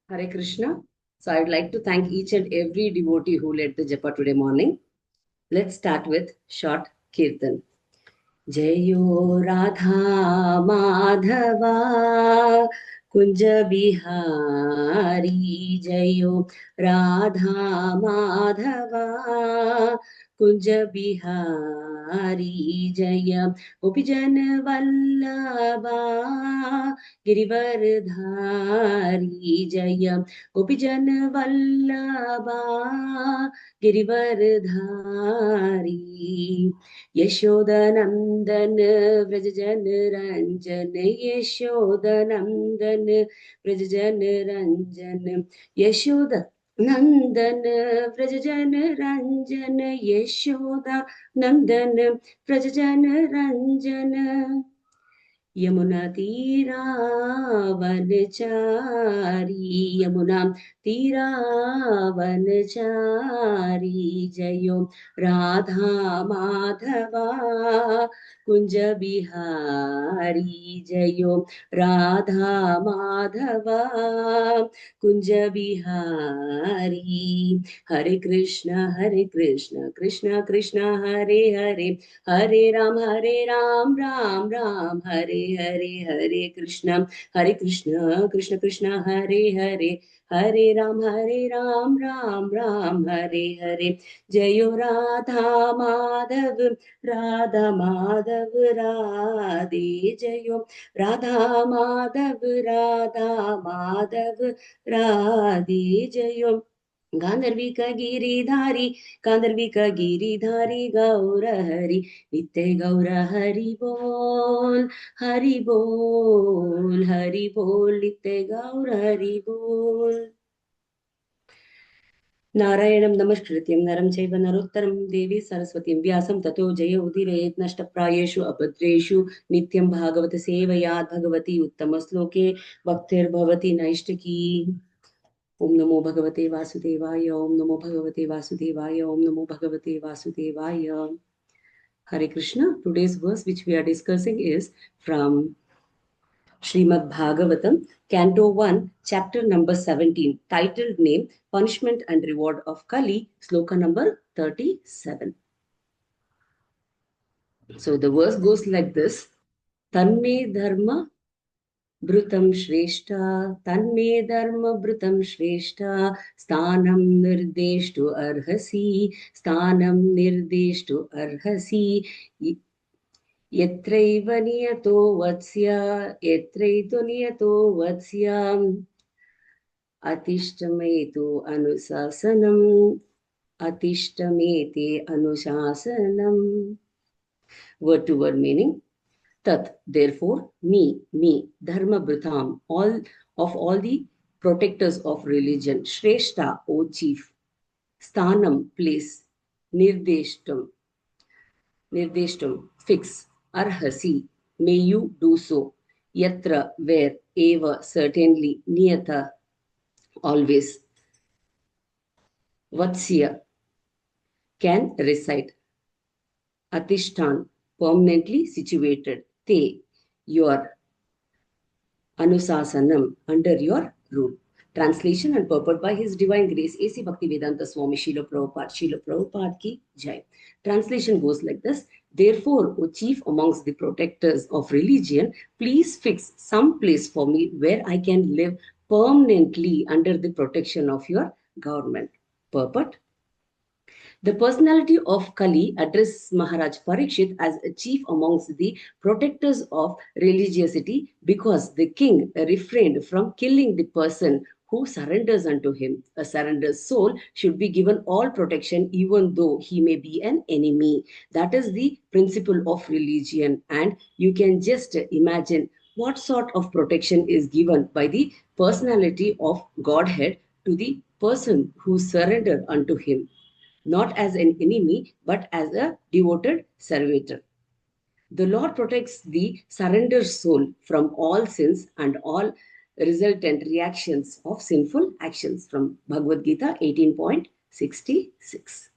Hare Krishna. So I'd like to thank each and every devotee who led the japa today morning. Let's start with short kirtan. Jayo Radha Madhava Kunja Bihari Jayo Radha Madhava Kunja Bihari Jaya Gopijan Vallabha Girivardhari Jaya Gopijan Vallabha Girivardhari यशोदनंदन Vraj जन रंजन यशोदनंदन व्रज जन रंजन यशोद नंदन व्रज जन रंजन यशोदा नंदन व्रज जन रंजन यमुना तीरावनचारी यमुना तीरावनचारी जयो राधा माधवा कुंज बिहारी जयो राधा माधवा कुंज बिहारी हरे कृष्ण कृष्ण कृष्ण हरे हरे हरे राम राम हरे हरे कृष्ण कृष्ण कृष्ण हरे हरे राम राम हरे हरे जयो राधा माधव राधे जयो राधा माधव राधे जयो गांधर्विक गिरिधारी गौर हरि नित्य गौर हरि बोल नित्य गौर हरि बोल नारायणं नमस्कृत्यं नरं चैव नरोत्तरं देवी सरस्वतीं व्यासं ततो जय उदीरयेत् नष्टप्रायेषु अभद्रेषु नित्यं भागवत सेवयात् भगवती उत्तमश्लोके भक्तिर्भवति नैष्टिकी ओम नमो भगवते वासुदेवाय ओम नमो भगवते वासुदेवाय ओम नमो भगवते वासुदेवाय Hare Krishna. Today's verse which we are discussing is from Srimad Bhagavatam, Canto 1, Chapter number 17, titled name Punishment and Reward of Kali, Sloka number 37. So the verse goes like this: Tanme dharma Brutam Shrestha, Tanme Dharma Brutam Shrestha, Sthanam Nirdeshtu Arhasi, Sthanam Nirdeshtu Arhasi, Yatraiva Niyato Vatsya, Yatraito Niyato Vatsya, Atishtametu Anusasanam, Atishtamete Anusasanam. Word to word meaning. Tat, therefore, me, dharma brutam, all the protectors of religion, Shrestha, O chief, sthanam, place, nirdeshtam, fix, arhasi, may you do so, yatra, where, eva, certainly, niyata, always, vatsya, can reside, atishtan, permanently situated, te, your, Anusasanam, under your rule. Translation and purport by His Divine Grace A.C. Bhaktivedanta Swami Srila Prabhupada ki Jai. Translation goes like this: Therefore, O chief amongst the protectors of religion, please fix some place for me where I can live permanently under the protection of your government. Purport: the personality of Kali addresses Maharaj Parikshit as a chief amongst the protectors of religiosity because the king refrained from killing the person who surrenders unto him. A surrendered soul should be given all protection even though he may be an enemy. That is the principle of religion, and you can just imagine what sort of protection is given by the personality of Godhead to the person who surrendered unto him, not as an enemy, but as a devoted servitor. The Lord protects the surrendered soul from all sins and all resultant reactions of sinful actions. From Bhagavad Gita 18.66.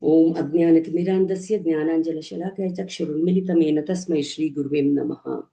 Om Ajnanatimirandasya Jnananjalashalakai Chakshurunmilitamena Tasmai Shri Gurvem Namaha.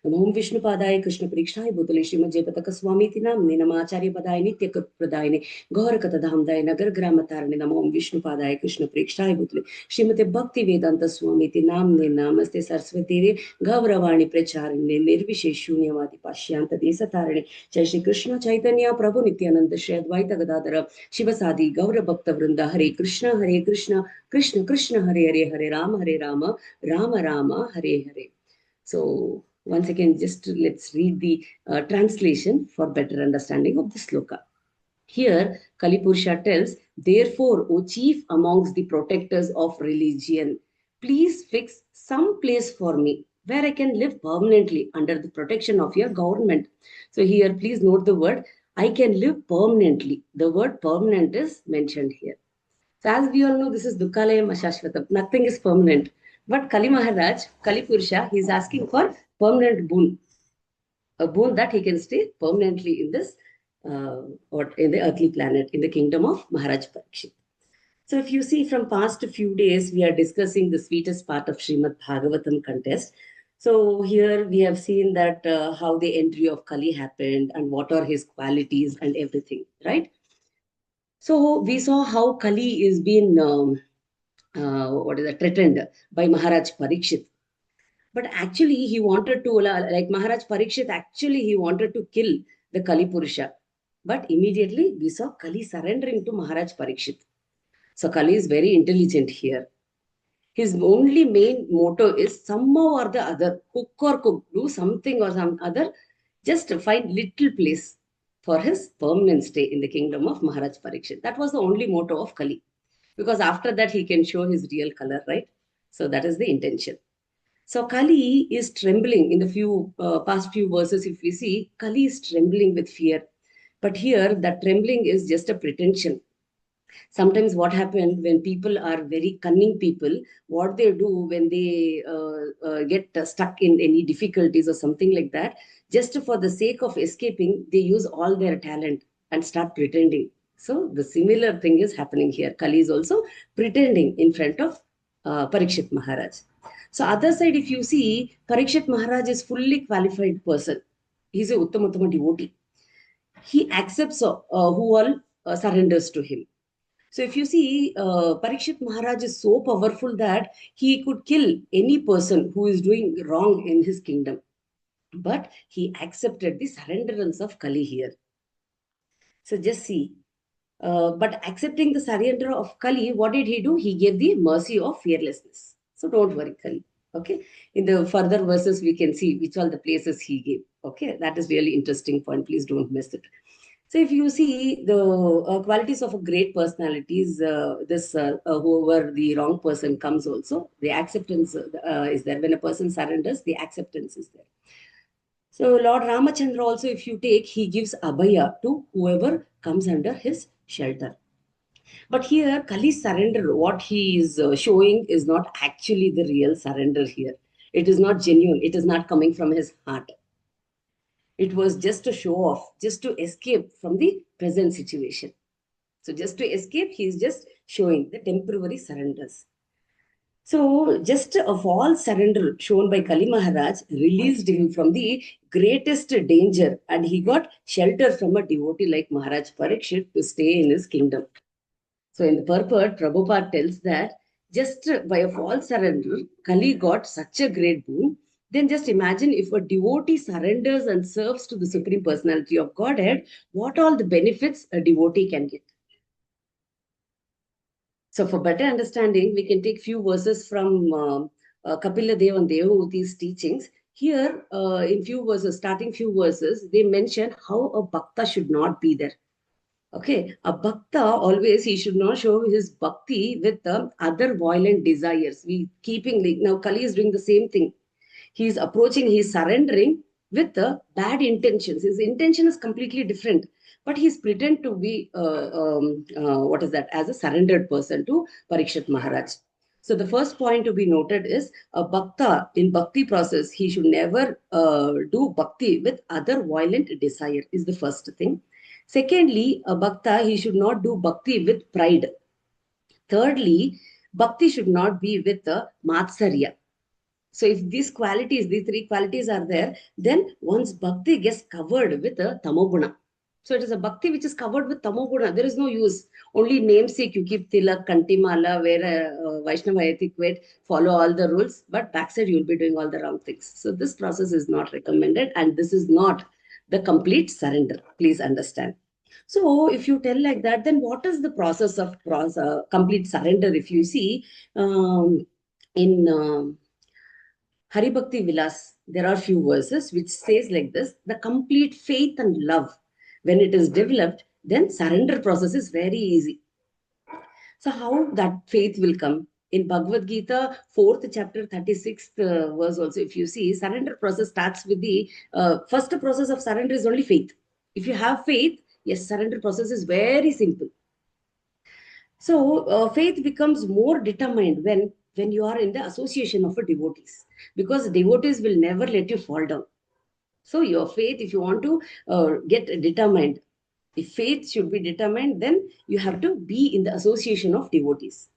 Namo Vishnu Padaya Krishna Prikshaya Bhutale Srimad Jayapataka Swami Tinamne Namacharya Padaya Nitya Pradayane Gaur Katadhamdaya Nagar Gramatarane Namo Vishnu Padaya Krishna Prikshaya Bhutale Srimate Bhakti Vedanta Swami Tinamne Namaste Saraswati Gauravani Pracharine Nirvisheshunyavadi Pashyanta Desatarane Jai Shri Krishna Chaitanya Prabhu Nityananda Shri Advaita Gadadara Shivasadi Gaura Bhakta Vrinda Hare Krishna Krishna Krishna Hare Rama Rama Rama Hare Hare. So once again, just let's read the translation for better understanding of the sloka. Here, Kalipurusha tells, therefore, O chief amongst the protectors of religion, please fix some place for me where I can live permanently under the protection of your government. So here, please note the word, I can live permanently. The word permanent is mentioned here. So as we all know, this is Dukkalayam Ashashvatam. Nothing is permanent. But Kali Maharaj, Kali Purusha, he is asking for permanent boon. A boon that he can stay permanently in this or in the earthly planet, in the kingdom of Maharaj Parikshit. So if you see from past few days, we are discussing the sweetest part of Srimad Bhagavatam contest. So here we have seen that how the entry of Kali happened and what are his qualities and everything, right? So we saw how Kali is being threatened by Maharaj Parikshit. But actually, he wanted to, like Maharaj Parikshit, actually he wanted to kill the Kali Purusha. But immediately we saw Kali surrendering to Maharaj Parikshit. So Kali is very intelligent here. His only main motto is somehow or the other, cook, do something or some other, just find little place for his permanent stay in the kingdom of Maharaj Parikshit. That was the only motto of Kali. Because after that, he can show his real color, right? So that is the intention. So Kali is trembling in the past few verses. If we see, Kali is trembling with fear. But here, that trembling is just a pretension. Sometimes what happens when people are very cunning people, what they do when they get stuck in any difficulties or something like that, just for the sake of escaping, they use all their talent and start pretending. So the similar thing is happening here. Kali is also pretending in front of Parikshit Maharaj. So other side, if you see, Parikshit Maharaj is fully qualified person. He's a Uttama devotee. He accepts who all surrenders to him. So if you see, Parikshit Maharaj is so powerful that he could kill any person who is doing wrong in his kingdom. But he accepted the surrenderance of Kali here. So just see. But accepting the surrender of Kali, what did he do? He gave the mercy of fearlessness. So don't worry, Kali. Okay. In the further verses, we can see which all the places he gave. Okay. That is really interesting point. Please don't miss it. So if you see the qualities of a great personalities, whoever the wrong person comes also, the acceptance is there. When a person surrenders, the acceptance is there. So Lord Ramachandra also, if you take, he gives abhaya to whoever comes under his shelter. But here, Kali's surrender, what he is showing is not actually the real surrender here. It is not genuine. It is not coming from his heart. It was just to show off, just to escape from the present situation. So just to escape, he is just showing the temporary surrenders. So just a false surrender shown by Kali Maharaj released him from the greatest danger, and he got shelter from a devotee like Maharaj Parikshit to stay in his kingdom. So in the purport, Prabhupada tells that just by a false surrender, Kali got such a great boon. Then just imagine if a devotee surrenders and serves to the Supreme Personality of Godhead, what all the benefits a devotee can get. So for better understanding, we can take few verses from Kapila Dev and Devavuti's teachings. Here, in few verses, starting few verses, they mention how a bhakta should not be there. Okay, a bhakta always he should not show his bhakti with other violent desires. We keeping now Kali is doing the same thing. He is approaching, he is surrendering with bad intentions. His intention is completely different, but he is pretend to be what is that as a surrendered person to Parikshit Maharaj. So the first point to be noted is a bhakta in bhakti process. He should never do bhakti with other violent desire is the first thing. Secondly, a bhakta, he should not do bhakti with pride. Thirdly, Bhakti should not be with the Matsarya. So if these qualities, these three qualities are there, then one's bhakti gets covered with a tamoguna. So it is a bhakti which is covered with tamoguna. There is no use. Only namesake you keep tilak, kantimala, wear a Vaishnava etiquette, follow all the rules, but backside you will be doing all the wrong things. So this process is not recommended, and this is not the complete surrender. Please understand. So if you tell like that, then what is the process of complete surrender? If you see in Hari Bhakti Vilas, there are few verses which says like this: the complete faith and love, when it is developed, then surrender process is very easy. So how that faith will come? In Bhagavad Gita, 4th chapter, 36th verse also, if you see, surrender process starts with the first process of surrender is only faith. If you have faith, yes, surrender process is very simple. So faith becomes more determined when you are in the association of a devotees, because devotees will never let you fall down. So your faith, if you want to get determined, if faith should be determined, then you have to be in the association of devotees.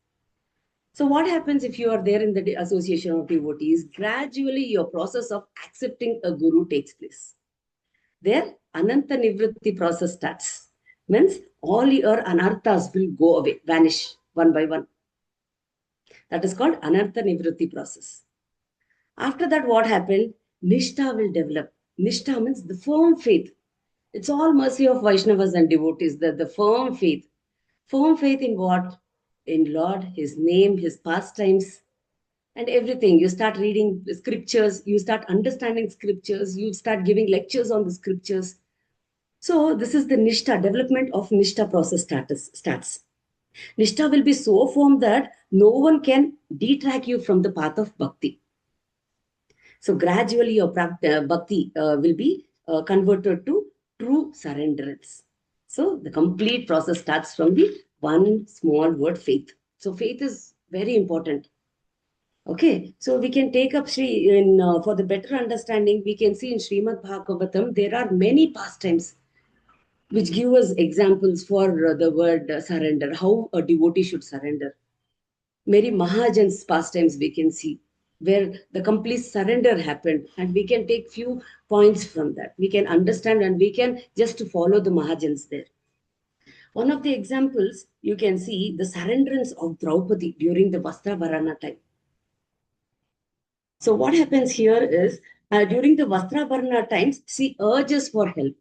So what happens if you are there in the association of devotees? Gradually your process of accepting a guru takes place. There, Ananta Nivritti process starts. Means all your anarthas will go away, vanish one by one. That is called Anartha Nivritti process. After that, what happened? Nishtha will develop. Nishtha means the firm faith. It's all mercy of Vaishnavas and devotees, the firm faith. Firm faith in what? In Lord, His name, His pastimes, and everything. You start reading scriptures, you start understanding scriptures, you start giving lectures on the scriptures. So this is the Nishtha, development of Nishtha process starts. Nishtha will be so firm that no one can detrack you from the path of bhakti. So gradually your bhakti will be converted to true surrenderance. So the complete process starts from the one small word, faith. So faith is very important. Okay, so we can take up Sri in for the better understanding. We can see in Srimad Bhagavatam there are many pastimes which give us examples for the word surrender, how a devotee should surrender. Many Mahajans pastimes we can see where the complete surrender happened, and we can take few points from that. We can understand and we can just follow the Mahajans there. One of the examples you can see the surrenderance of Draupadi during the Vastrabharana time. So what happens here is during the Vastrabharana times, she urges for help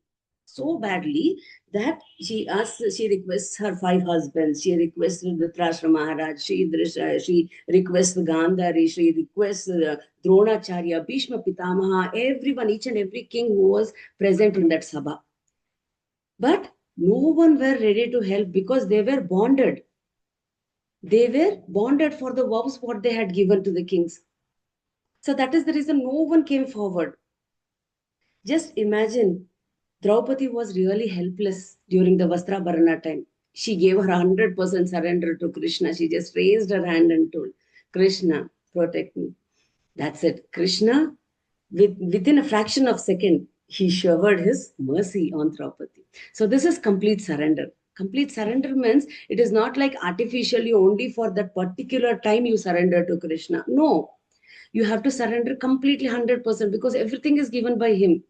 so badly that she requests her 5 husbands, she requests Dhritarashtra Maharaj, she requests Gandhari, she requests Dronacharya, Bhishma Pitamaha, everyone, each and every king who was present in that sabha. But no one were ready to help because they were bonded. They were bonded for the vows what they had given to the kings. So that is the reason no one came forward. Just imagine, Draupadi was really helpless during the Vastrabharana time. She gave her 100% surrender to Krishna. She just raised her hand and told, Krishna, protect me. That's it. Krishna, within a fraction of a second, he showered his mercy on Draupadi. So this is complete surrender. Complete surrender means it is not like artificially only for that particular time you surrender to Krishna. No, you have to surrender completely 100% because everything is given by him.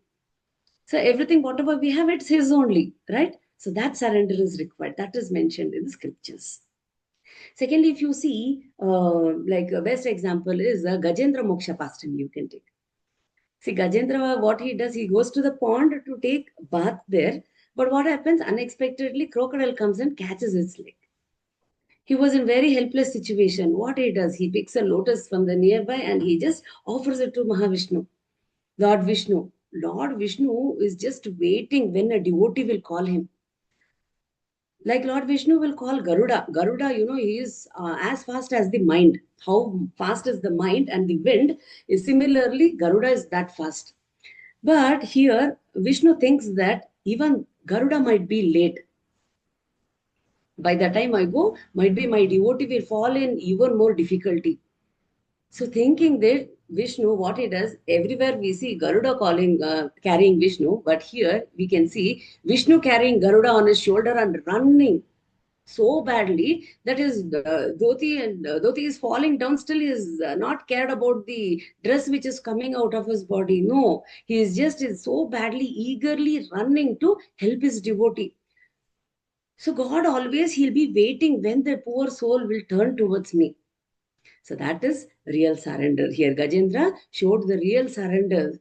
So everything, whatever we have, it's his only, right? So that surrender is required. That is mentioned in the scriptures. Secondly, if you see, like a best example is Gajendra Moksha pastime you can take. See, Gajendra, what he does, he goes to the pond to take bath there. But what happens? Unexpectedly, crocodile comes and catches his leg. He was in very helpless situation. What he does, he picks a lotus from the nearby and he just offers it to Mahavishnu, Lord Vishnu. Lord Vishnu is just waiting when a devotee will call him. Like Lord Vishnu will call Garuda. Garuda, he is as fast as the mind. How fast is the mind and the wind is similarly, Garuda is that fast. But here, Vishnu thinks that even Garuda might be late. By the time I go, might be my devotee will fall in even more difficulty. So thinking that Vishnu, what he does, everywhere we see Garuda carrying Vishnu, but here we can see Vishnu carrying Garuda on his shoulder and running. so badly that his dhoti is falling down. Still, he is not cared about the dress which is coming out of his body. No, he is so badly, eagerly running to help his devotee. So God always, he'll be waiting when the poor soul will turn towards me. So that is real surrender. Here, Gajendra showed the real surrender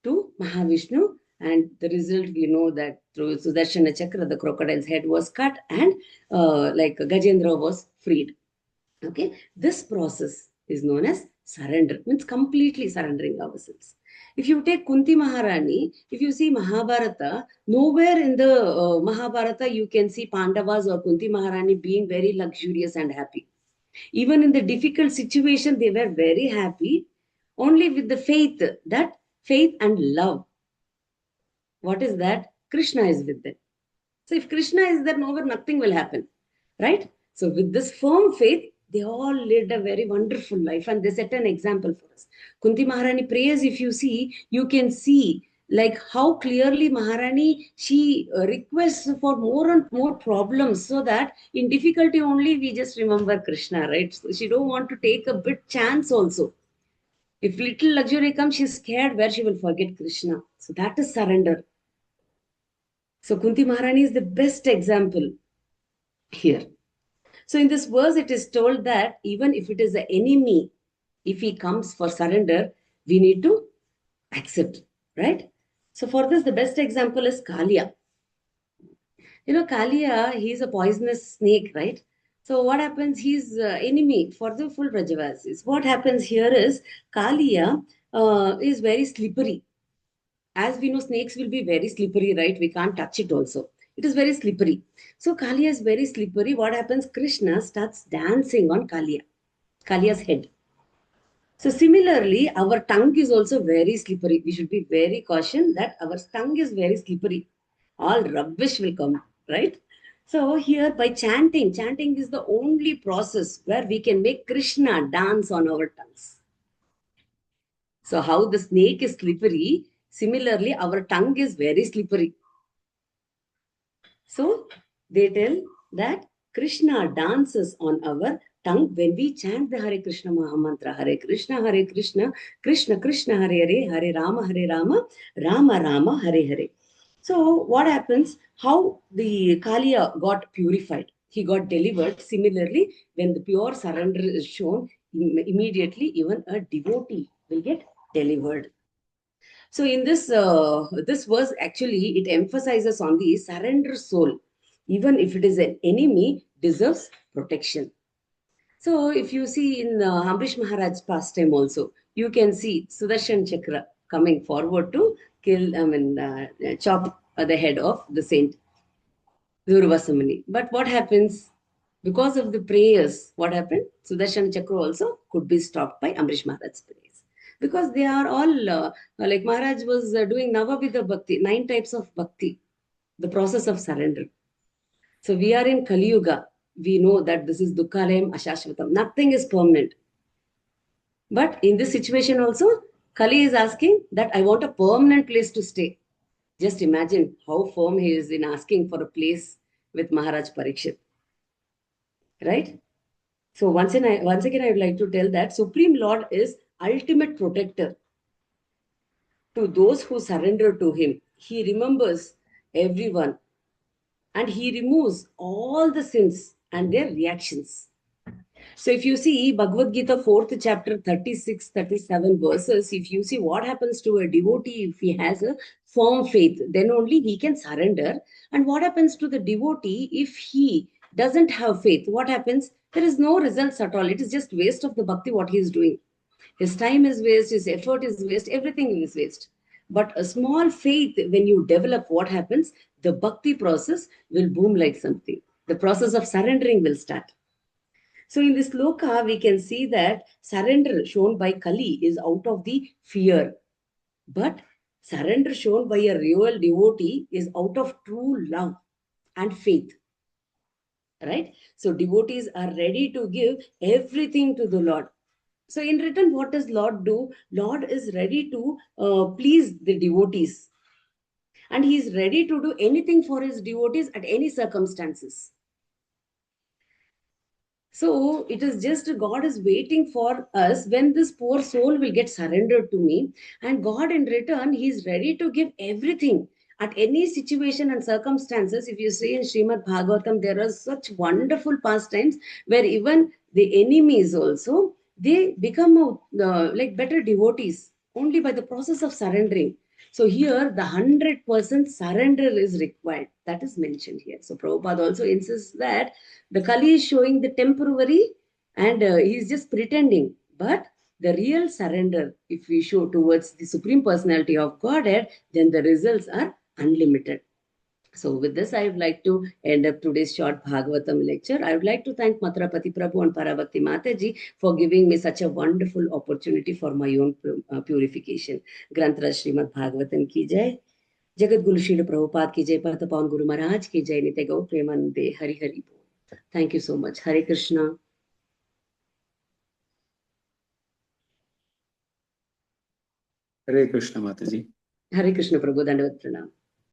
to Mahavishnu, and the result we know that through Sudarshana Chakra, the crocodile's head was cut, and like Gajendra was freed. Okay, this process is known as surrender, means completely surrendering ourselves. If you take Kunti Maharani, if you see Mahabharata, nowhere in the Mahabharata you can see Pandavas or Kunti Maharani being very luxurious and happy. Even in the difficult situation, they were very happy, only with the faith, that faith and love. What is that? Krishna is with them. So if Krishna is there, nowhere nothing will happen, right? So with this firm faith, they all lived a very wonderful life, and they set an example for us. Kunti Maharani prays, if you see, you can see like how clearly Maharani, she requests for more and more problems, so that in difficulty only we just remember Krishna, right? So she don't want to take a bit chance also. If little luxury comes, she's scared where she will forget Krishna. So that is surrender. So Kunti Maharani is the best example here. So in this verse, it is told that even if it is an enemy, if he comes for surrender, we need to accept, right? So for this, the best example is Kalia. You know, Kalia, he's a poisonous snake, right? So what happens? He's enemy for the full Brajavasis. What happens here is Kalia is very slippery. As we know, snakes will be very slippery, right? We can't touch it also. It is very slippery. So Kalia is very slippery. What happens? Krishna starts dancing on Kalia's head. So similarly, our tongue is also very slippery. We should be very cautious that our tongue is very slippery. All rubbish will come, right? So here by chanting is the only process where we can make Krishna dance on our tongues. So how the snake is slippery, similarly, our tongue is very slippery. So they tell that Krishna dances on our tongue when we chant the Hare Krishna Maha Mantra. Hare Krishna, Krishna Krishna, Hare Hare, Hare Rama, Rama Rama, Hare Hare. So what happens? How the Kaliya got purified. He got delivered. Similarly, when the pure surrender is shown, immediately even a devotee will get delivered. So in this verse, actually, it emphasizes on the surrender soul. Even if it is an enemy, deserves protection. So if you see in Ambrish Maharaj's pastime also, you can see Sudarshan Chakra coming forward to chop the head of the saint Durvasamani. But what happens? Because of the prayers, what happened? Sudarshan Chakra also could be stopped by Ambrish Maharaj's prayers. Because they are all, like Maharaj was doing Navavidha Bhakti, 9 types of Bhakti, the process of surrender. So we are in Kali Yuga. We know that this is Dukkalayam Ashashvatam. Nothing is permanent. But in this situation also, Kali is asking that I want a permanent place to stay. Just imagine how firm he is in asking for a place with Maharaj Parikshit. Right? So once again, I would like to tell that Supreme Lord is ultimate protector. To those who surrender to him, he remembers everyone and he removes all the sins and their reactions. So if you see Bhagavad Gita 4th chapter 36, 37 verses, if you see what happens to a devotee if he has a firm faith, then only he can surrender. And what happens to the devotee if he doesn't have faith? What happens? There is no results at all. It is just waste of the bhakti what he is doing. His time is waste, his effort is waste, everything is waste. But a small faith, when you develop, what happens? The bhakti process will boom like something. The process of surrendering will start. So in this sloka, we can see that surrender shown by Kali is out of the fear. But surrender shown by a real devotee is out of true love and faith. Right? So devotees are ready to give everything to the Lord. So in return, what does Lord do? Lord is ready to please the devotees. And he is ready to do anything for his devotees at any circumstances. So it is just God is waiting for us when this poor soul will get surrendered to me. And God, in return, He is ready to give everything at any situation and circumstances. If you see in Srimad Bhagavatam, there are such wonderful pastimes where even the enemies also they become like better devotees only by the process of surrendering. So here the 100% surrender is required. That is mentioned here. So Prabhupada also insists that the Kali is showing the temporary and he is just pretending. But the real surrender, if we show towards the Supreme Personality of Godhead, then the results are unlimited. So with this, I would like to end up today's short Bhagavatam lecture. I would like to thank Matrapati Prabhu and Parabhakti Mataji for giving me such a wonderful opportunity for my own purification. Granthra Srimad Bhagavatam ki jai. Jagat Guru Srila Prabhupada ki jai. Patapawan Guru Maharaj ki jai. Nitya Gaur Premanande. Hari Hari Bol. Thank you so much. Hare Krishna. Hare Krishna, Mataji. Hare Krishna Prabhu. Dandavat Pranam.